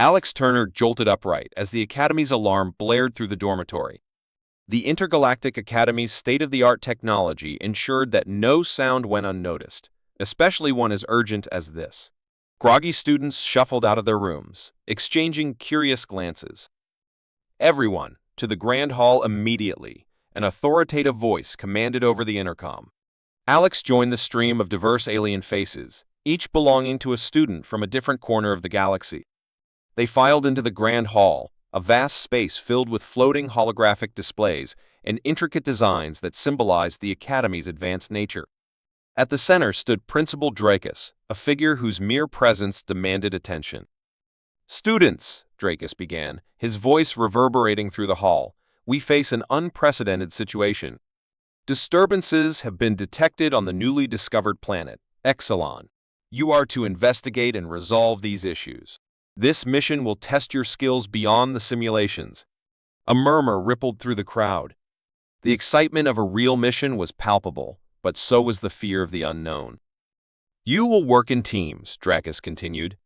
Alex Turner jolted upright as the Academy's alarm blared through the dormitory. The Intergalactic Academy's state-of-the-art technology ensured that no sound went unnoticed, especially one as urgent as this. Groggy students shuffled out of their rooms, exchanging curious glances. "Everyone, to the Grand Hall immediately," an authoritative voice commanded over the intercom. Alex joined the stream of diverse alien faces, each belonging to a student from a different corner of the galaxy. They filed into the Grand Hall, a vast space filled with floating holographic displays and intricate designs that symbolized the Academy's advanced nature. At the center stood Principal Dracus, a figure whose mere presence demanded attention. "Students," Dracus began, his voice reverberating through the hall, "we face an unprecedented situation. Disturbances have been detected on the newly discovered planet, Exelon. You are to investigate and resolve these issues. This mission will test your skills beyond the simulations." A murmur rippled through the crowd. The excitement of a real mission was palpable, but so was the fear of the unknown. "You will work in teams," Dracus continued.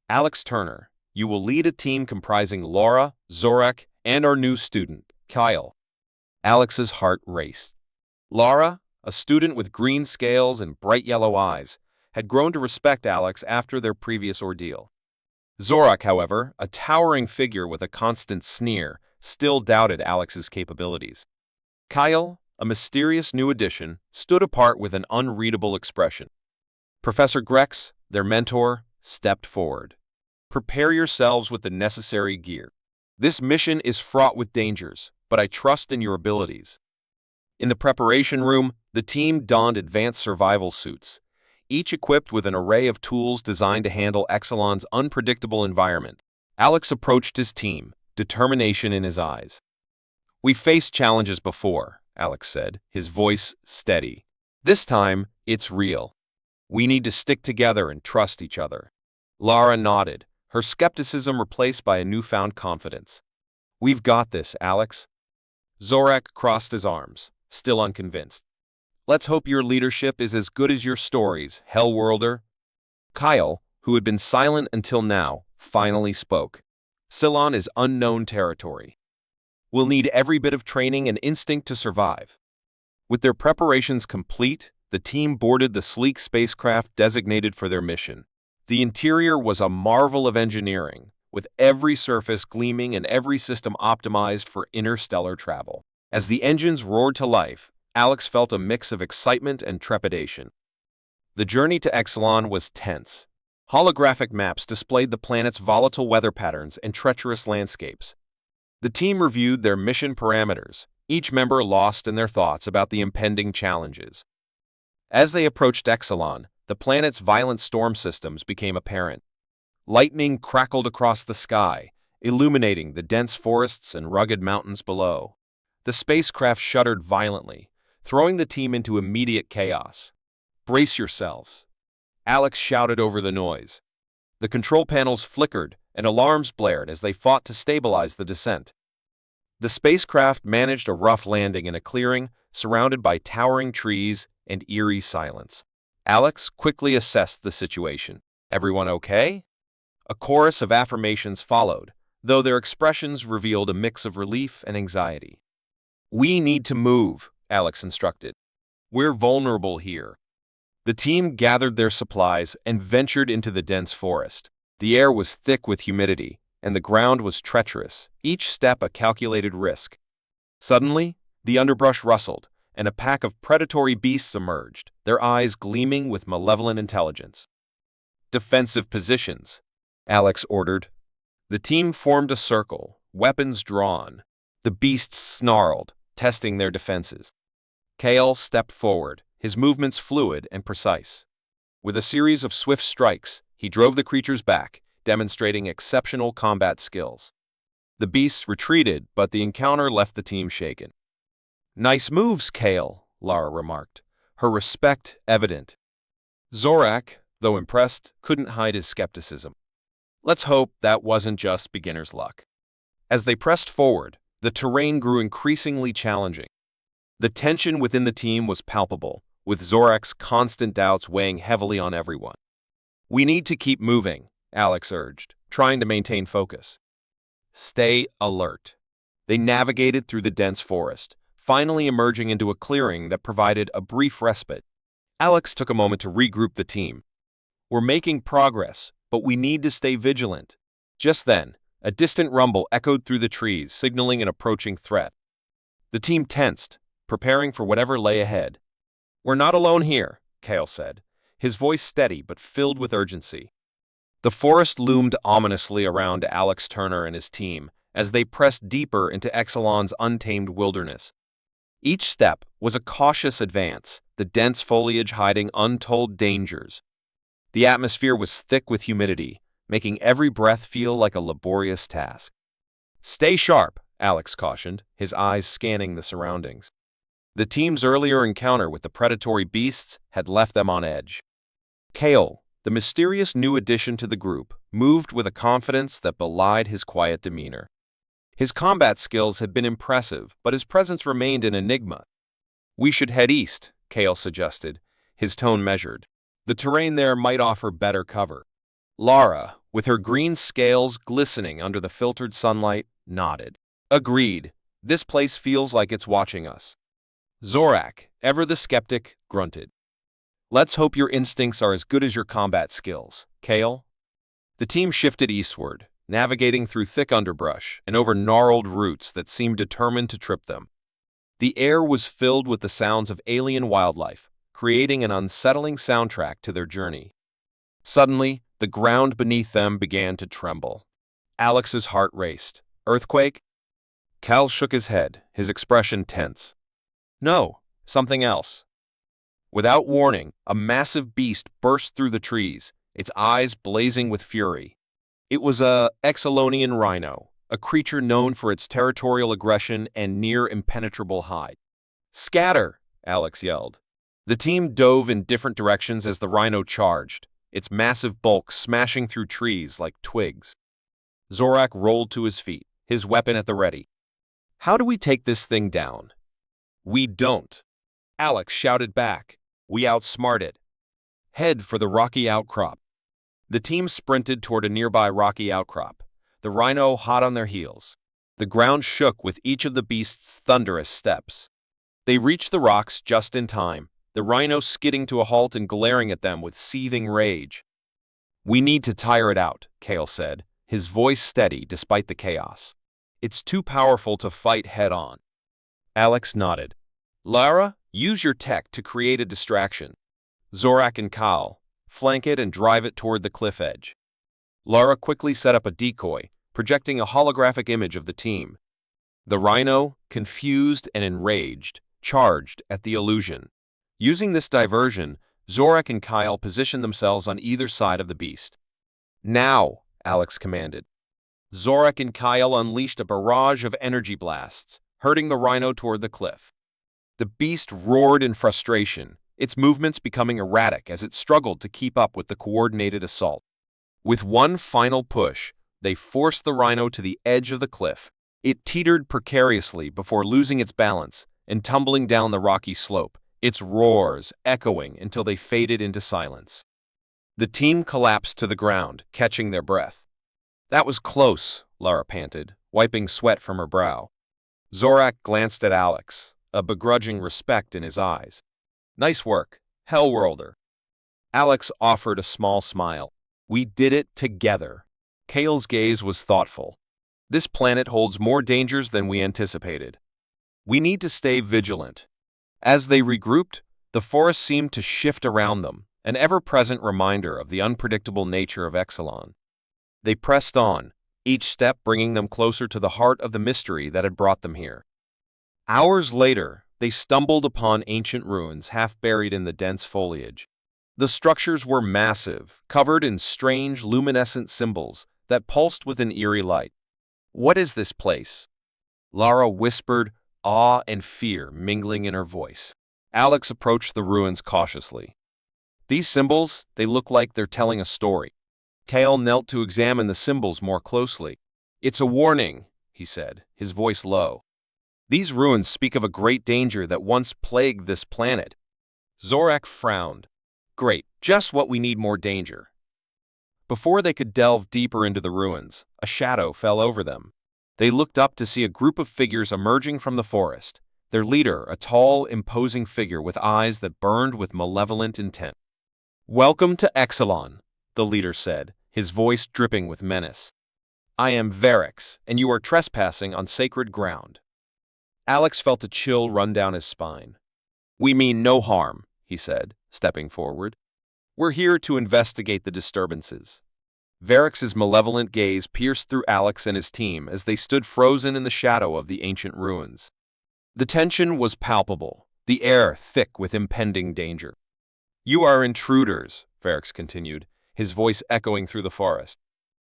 "Alex Turner, you will lead a team comprising Laura, Zorak, and our new student, Kyle." Alex's heart raced. Laura, a student with green scales and bright yellow eyes, had grown to respect Alex after their previous ordeal. Zorak, however, a towering figure with a constant sneer, still doubted Alex's capabilities. Kyle, a mysterious new addition, stood apart with an unreadable expression. Professor Grex, their mentor, stepped forward. "Prepare yourselves with the necessary gear. This mission is fraught with dangers, but I trust in your abilities." In the preparation room, the team donned advanced survival suits, each equipped with an array of tools designed to handle Exelon's unpredictable environment. Alex approached his team, determination in his eyes. "We've faced challenges before," Alex said, his voice steady. "This time, it's real. We need to stick together and trust each other." Lara nodded, her skepticism replaced by a newfound confidence. "We've got this, Alex." Zorak crossed his arms, still unconvinced. "Let's hope your leadership is as good as your stories, Hellworlder." Kyle, who had been silent until now, finally spoke. "Cylon is unknown territory. We'll need every bit of training and instinct to survive." With their preparations complete, the team boarded the sleek spacecraft designated for their mission. The interior was a marvel of engineering, with every surface gleaming and every system optimized for interstellar travel. As the engines roared to life, Alex felt a mix of excitement and trepidation. The journey to Exelon was tense. Holographic maps displayed the planet's volatile weather patterns and treacherous landscapes. The team reviewed their mission parameters, each member lost in their thoughts about the impending challenges. As they approached Exelon, the planet's violent storm systems became apparent. Lightning crackled across the sky, illuminating the dense forests and rugged mountains below. The spacecraft shuddered violently, throwing the team into immediate chaos. "Brace yourselves," Alex shouted over the noise. The control panels flickered, and alarms blared as they fought to stabilize the descent. The spacecraft managed a rough landing in a clearing, surrounded by towering trees and eerie silence. Alex quickly assessed the situation. "Everyone okay?" A chorus of affirmations followed, though their expressions revealed a mix of relief and anxiety. "We need to move," Alex instructed. "We're vulnerable here." The team gathered their supplies and ventured into the dense forest. The air was thick with humidity, and the ground was treacherous, each step a calculated risk. Suddenly, the underbrush rustled, and a pack of predatory beasts emerged, their eyes gleaming with malevolent intelligence. "Defensive positions," Alex ordered. The team formed a circle, weapons drawn. The beasts snarled, testing their defenses. Kale stepped forward, his movements fluid and precise. With a series of swift strikes, he drove the creatures back, demonstrating exceptional combat skills. The beasts retreated, but the encounter left the team shaken. "Nice moves, Kale," Lara remarked, her respect evident. Zorak, though impressed, couldn't hide his skepticism. Let's hope that wasn't just beginner's luck. As they pressed forward, the terrain grew increasingly challenging. The tension within the team was palpable, with Zorak's constant doubts weighing heavily on everyone. "We need to keep moving," Alex urged. trying to maintain focus. Stay alert. They navigated through the dense forest, finally emerging into a clearing that provided a brief respite. Alex took a moment to regroup the team. We're making progress, but we need to stay vigilant. Just then, a distant rumble echoed through the trees, signaling an approaching threat. The team tensed, preparing for whatever lay ahead. "We're not alone here," Kale said, his voice steady but filled with urgency. The forest loomed ominously around Alex Turner and his team as they pressed deeper into Exelon's untamed wilderness. Each step was a cautious advance, the dense foliage hiding untold dangers. The atmosphere was thick with humidity, making every breath feel like a laborious task. "Stay sharp," Alex cautioned, his eyes scanning the surroundings. The team's earlier encounter with the predatory beasts had left them on edge. Kale, the mysterious new addition to the group, moved with a confidence that belied his quiet demeanor. His combat skills had been impressive, but his presence remained an enigma. "We should head east," Kale suggested, his tone measured. "The terrain there might offer better cover." Lara, with her green scales glistening under the filtered sunlight, nodded. "Agreed. This place feels like it's watching us." Zorak, ever the skeptic, grunted. "Let's hope your instincts are as good as your combat skills, Kale." The team shifted eastward, navigating through thick underbrush and over gnarled roots that seemed determined to trip them. The air was filled with the sounds of alien wildlife, creating an unsettling soundtrack to their journey. Suddenly, the ground beneath them began to tremble. Alex's heart raced. "Earthquake?" Cal shook his head, his expression tense. "No, something else." Without warning, a massive beast burst through the trees, its eyes blazing with fury. It was a Exelonian rhino, a creature known for its territorial aggression and near-impenetrable hide. "Scatter!" Alex yelled. The team dove in different directions as the rhino charged, its massive bulk smashing through trees like twigs. Zorak rolled to his feet, his weapon at the ready. "How do we take this thing down?" "We don't," Alex shouted back. "We outsmart it. Head for the rocky outcrop." The team sprinted toward a nearby rocky outcrop, the rhino hot on their heels. The ground shook with each of the beast's thunderous steps. They reached the rocks just in time, the rhino skidding to a halt and glaring at them with seething rage. "We need to tire it out," Kale said, his voice steady despite the chaos. "It's too powerful to fight head-on." Alex nodded. "Lara, use your tech to create a distraction. Zorak and Kal, flank it and drive it toward the cliff edge." Lara quickly set up a decoy, projecting a holographic image of the team. The rhino, confused and enraged, charged at the illusion. Using this diversion, Zorak and Kyle positioned themselves on either side of the beast. "Now," Alex commanded. Zorak and Kyle unleashed a barrage of energy blasts, hurting the rhino toward the cliff. The beast roared in frustration, its movements becoming erratic as it struggled to keep up with the coordinated assault. With one final push, they forced the rhino to the edge of the cliff. It teetered precariously before losing its balance and tumbling down the rocky slope, its roars echoing until they faded into silence. The team collapsed to the ground, catching their breath. "That was close," Lara panted, wiping sweat from her brow. Zorak glanced at Alex, a begrudging respect in his eyes. "Nice work, Hellworlder." Alex offered a small smile. "We did it together." Kale's gaze was thoughtful. "This planet holds more dangers than we anticipated. We need to stay vigilant." As they regrouped, the forest seemed to shift around them, an ever-present reminder of the unpredictable nature of Exelon. They pressed on, each step bringing them closer to the heart of the mystery that had brought them here. Hours later, they stumbled upon ancient ruins half buried in the dense foliage. The structures were massive, covered in strange luminescent symbols that pulsed with an eerie light. "What is this place?" Lara whispered, awe and fear mingling in her voice. Alex approached the ruins cautiously. "These symbols, they look like they're telling a story." Kale knelt to examine the symbols more closely. "It's a warning," he said, his voice low. "These ruins speak of a great danger that once plagued this planet." Zorak frowned. "Great, just what we need, more danger." Before they could delve deeper into the ruins, a shadow fell over them. They looked up to see a group of figures emerging from the forest. Their leader, a tall, imposing figure with eyes that burned with malevolent intent. "Welcome to Exelon," the leader said, his voice dripping with menace. "I am Varix, and you are trespassing on sacred ground." Alex felt a chill run down his spine. "We mean no harm," he said, stepping forward. "We're here to investigate the disturbances." Varix's malevolent gaze pierced through Alex and his team as they stood frozen in the shadow of the ancient ruins. The tension was palpable, the air thick with impending danger. "You are intruders," Varix continued, his voice echoing through the forest.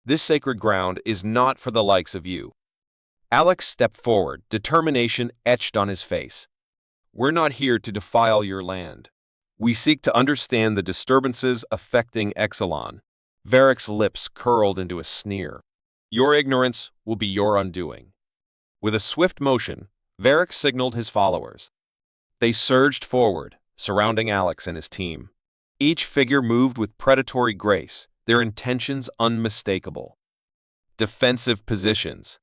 "This sacred ground is not for the likes of you." Alex stepped forward, determination etched on his face. "We're not here to defile your land. We seek to understand the disturbances affecting Exelon." Varix's lips curled into a sneer. "Your ignorance will be your undoing." With a swift motion, Varix signaled his followers. They surged forward, surrounding Alex and his team. Each figure moved with predatory grace, their intentions unmistakable. "Defensive positions,"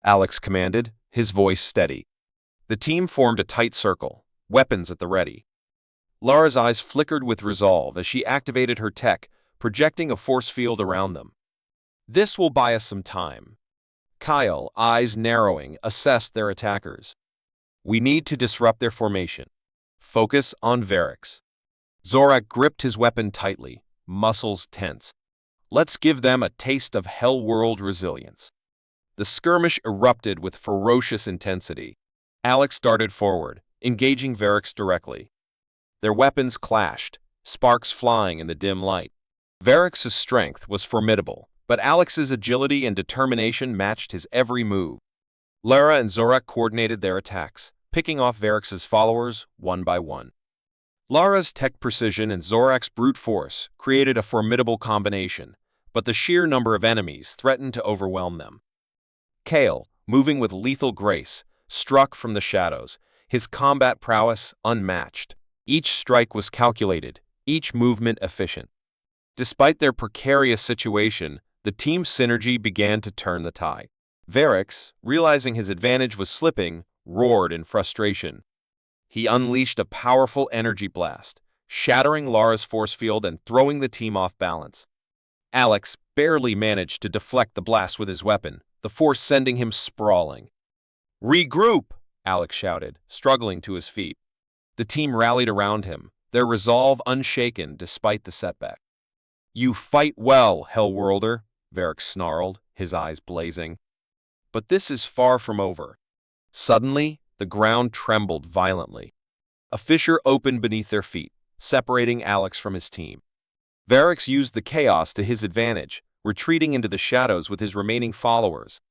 Alex commanded, his voice steady. The team formed a tight circle, weapons at the ready. Lara's eyes flickered with resolve as she activated her tech, projecting a force field around them. "This will buy us some time." Kyle, eyes narrowing, assessed their attackers. "We need to disrupt their formation. Focus on Varix." Zorak gripped his weapon tightly, muscles tense. "Let's give them a taste of HellWorld resilience." The skirmish erupted with ferocious intensity. Alex darted forward, engaging Varix directly. Their weapons clashed, sparks flying in the dim light. Varix's strength was formidable, but Alex's agility and determination matched his every move. Lara and Zorak coordinated their attacks, picking off Varix's followers one by one. Lara's tech precision and Zorak's brute force created a formidable combination, but the sheer number of enemies threatened to overwhelm them. Kale, moving with lethal grace, struck from the shadows, his combat prowess unmatched. Each strike was calculated, each movement efficient. Despite their precarious situation, the team's synergy began to turn the tide. Varix, realizing his advantage was slipping, roared in frustration. He unleashed a powerful energy blast, shattering Lara's force field and throwing the team off balance. Alex barely managed to deflect the blast with his weapon, the force sending him sprawling. "Regroup!" Alex shouted, struggling to his feet. The team rallied around him, their resolve unshaken despite the setback. "You fight well, Hellworlder," Varix snarled, his eyes blazing. "But this is far from over." Suddenly, the ground trembled violently. A fissure opened beneath their feet, separating Alex from his team. Varix used the chaos to his advantage, retreating into the shadows with his remaining followers.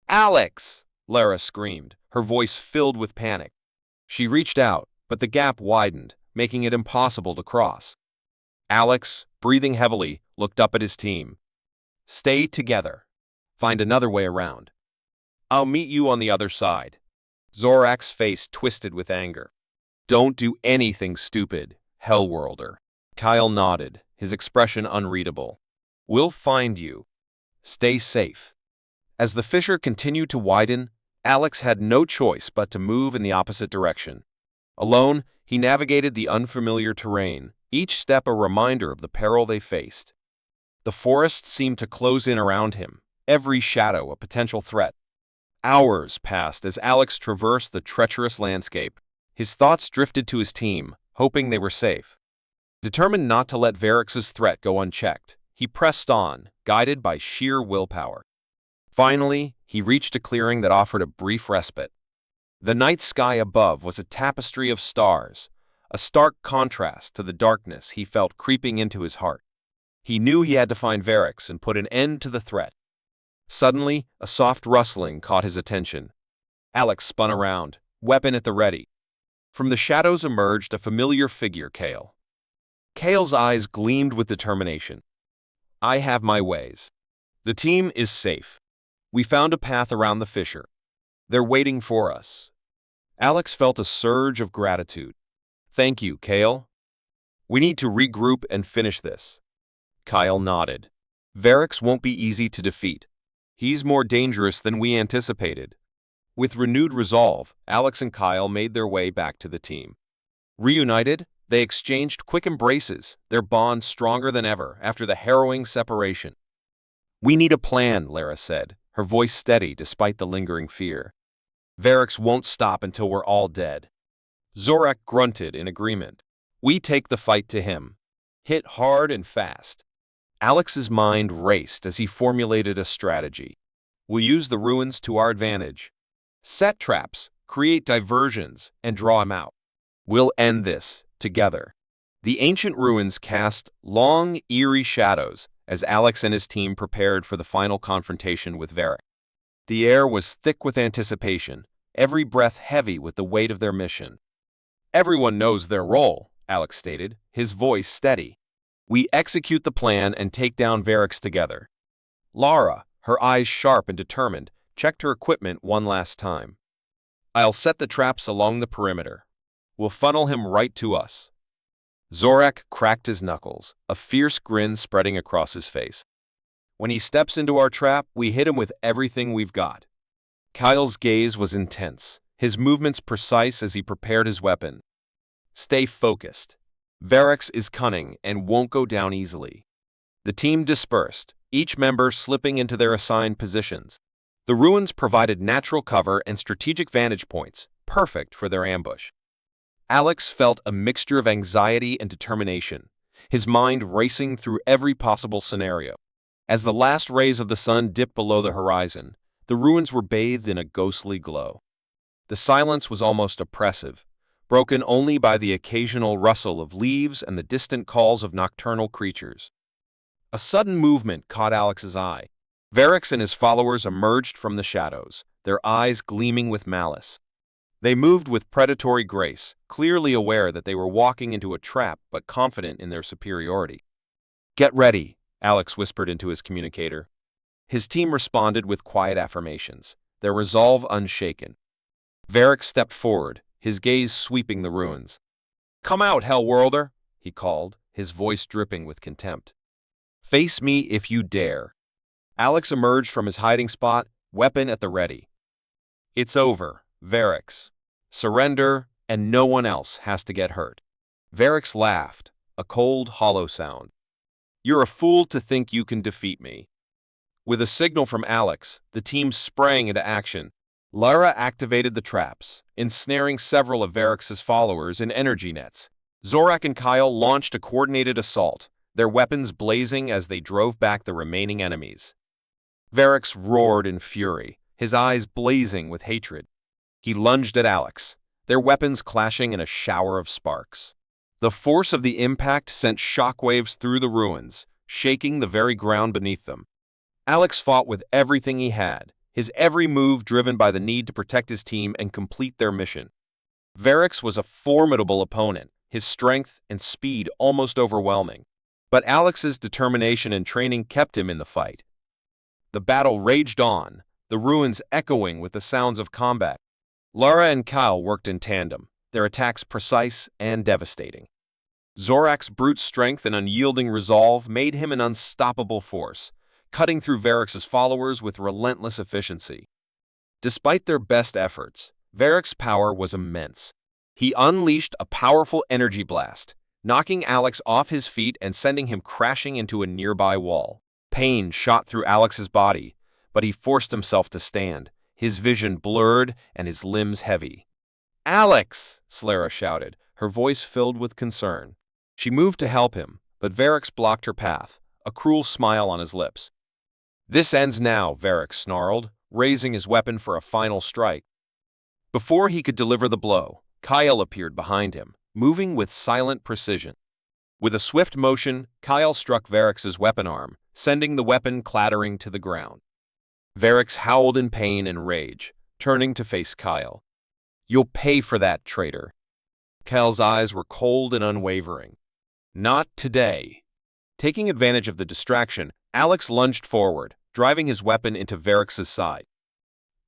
"Alex!" Lara screamed, her voice filled with panic. She reached out, but the gap widened, making it impossible to cross. Alex, breathing heavily, looked up at his team. "Stay together. Find another way around. I'll meet you on the other side." Zorak's face twisted with anger. "Don't do anything stupid, Hellworlder." Kyle nodded, his expression unreadable. "We'll find you. Stay safe." As the fissure continued to widen, Alex had no choice but to move in the opposite direction. Alone, he navigated the unfamiliar terrain, each step a reminder of the peril they faced. The forest seemed to close in around him, every shadow a potential threat. Hours passed as Alex traversed the treacherous landscape. His thoughts drifted to his team, hoping they were safe. Determined not to let Varix's threat go unchecked, he pressed on, guided by sheer willpower. Finally, he reached a clearing that offered a brief respite. The night sky above was a tapestry of stars, a stark contrast to the darkness he felt creeping into his heart. He knew he had to find Varix and put an end to the threat. Suddenly, a soft rustling caught his attention. Alex spun around, weapon at the ready. From the shadows emerged a familiar figure, Kale. Kale's eyes gleamed with determination. "I have my ways. The team is safe. We found a path around the fissure. They're waiting for us." Alex felt a surge of gratitude. "Thank you, Kale. We need to regroup and finish this." Kyle nodded. Varix won't be easy to defeat. He's more dangerous than we anticipated. With renewed resolve, Alex and Kyle made their way back to the team. Reunited, they exchanged quick embraces, their bond stronger than ever after the harrowing separation. "We need a plan," Lara said, her voice steady despite the lingering fear. "Varix won't stop until we're all dead." Zorak grunted in agreement. "We take the fight to him. Hit hard and fast." Alex's mind raced as he formulated a strategy. "We'll use the ruins to our advantage. Set traps, create diversions, and draw him out. We'll end this together." The ancient ruins cast long, eerie shadows as Alex and his team prepared for the final confrontation with Varix. The air was thick with anticipation, every breath heavy with the weight of their mission. "Everyone knows their role," Alex stated, his voice steady. "We execute the plan and take down Varix together." Lara, her eyes sharp and determined, checked her equipment one last time. "I'll set the traps along the perimeter. We'll funnel him right to us." Zorak cracked his knuckles, a fierce grin spreading across his face. "When he steps into our trap, we hit him with everything we've got." Kyle's gaze was intense, his movements precise as he prepared his weapon. "Stay focused. Varix is cunning and won't go down easily." The team dispersed, each member slipping into their assigned positions. The ruins provided natural cover and strategic vantage points, perfect for their ambush. Alex felt a mixture of anxiety and determination, his mind racing through every possible scenario. As the last rays of the sun dipped below the horizon, the ruins were bathed in a ghostly glow. The silence was almost oppressive, broken only by the occasional rustle of leaves and the distant calls of nocturnal creatures. A sudden movement caught Alex's eye. Varix and his followers emerged from the shadows, their eyes gleaming with malice. They moved with predatory grace, clearly aware that they were walking into a trap but confident in their superiority. "Get ready," Alex whispered into his communicator. His team responded with quiet affirmations, their resolve unshaken. Varix stepped forward, his gaze sweeping the ruins. "Come out, Hellworlder," he called, his voice dripping with contempt. "Face me if you dare." Alex emerged from his hiding spot, weapon at the ready. "It's over, Varix. Surrender, and no one else has to get hurt." Varix laughed, a cold, hollow sound. "You're a fool to think you can defeat me." With a signal from Alex, the team sprang into action. Lara activated the traps, ensnaring several of Varix's followers in energy nets. Zorak and Kyle launched a coordinated assault, their weapons blazing as they drove back the remaining enemies. Varix roared in fury, his eyes blazing with hatred. He lunged at Alex, their weapons clashing in a shower of sparks. The force of the impact sent shockwaves through the ruins, shaking the very ground beneath them. Alex fought with everything he had, his every move driven by the need to protect his team and complete their mission. Varix was a formidable opponent, his strength and speed almost overwhelming. But Alex's determination and training kept him in the fight. The battle raged on, the ruins echoing with the sounds of combat. Lara and Kyle worked in tandem, their attacks precise and devastating. Zorak's brute strength and unyielding resolve made him an unstoppable force, cutting through Varix's followers with relentless efficiency. Despite their best efforts, Varix's power was immense. He unleashed a powerful energy blast, knocking Alex off his feet and sending him crashing into a nearby wall. Pain shot through Alex's body, but he forced himself to stand, his vision blurred and his limbs heavy. "Alex!" Slara shouted, her voice filled with concern. She moved to help him, but Varix blocked her path, a cruel smile on his lips. "This ends now," Varix snarled, raising his weapon for a final strike. Before he could deliver the blow, Kyle appeared behind him, moving with silent precision. With a swift motion, Kyle struck Varix's weapon arm, sending the weapon clattering to the ground. Varix howled in pain and rage, turning to face Kyle. "You'll pay for that, traitor." Kyle's eyes were cold and unwavering. "Not today." Taking advantage of the distraction, Alex lunged forward, driving his weapon into Varix's side.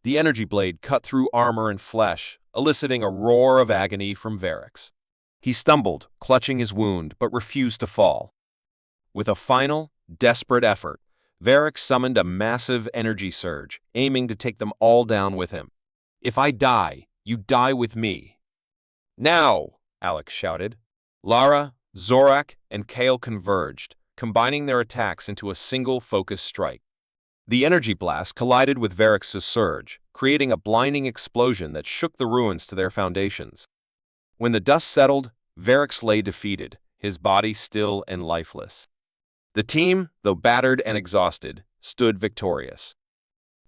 The energy blade cut through armor and flesh, eliciting a roar of agony from Varix. He stumbled, clutching his wound, but refused to fall. With a final, desperate effort, Varric summoned a massive energy surge, aiming to take them all down with him. "If I die, you die with me." "Now!" Alex shouted. Lara, Zorak, and Kale converged, combining their attacks into a single focused strike. The energy blast collided with Varric's surge, creating a blinding explosion that shook the ruins to their foundations. When the dust settled, Varric lay defeated, his body still and lifeless. The team, though battered and exhausted, stood victorious.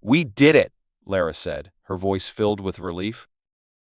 "We did it," Lara said, her voice filled with relief.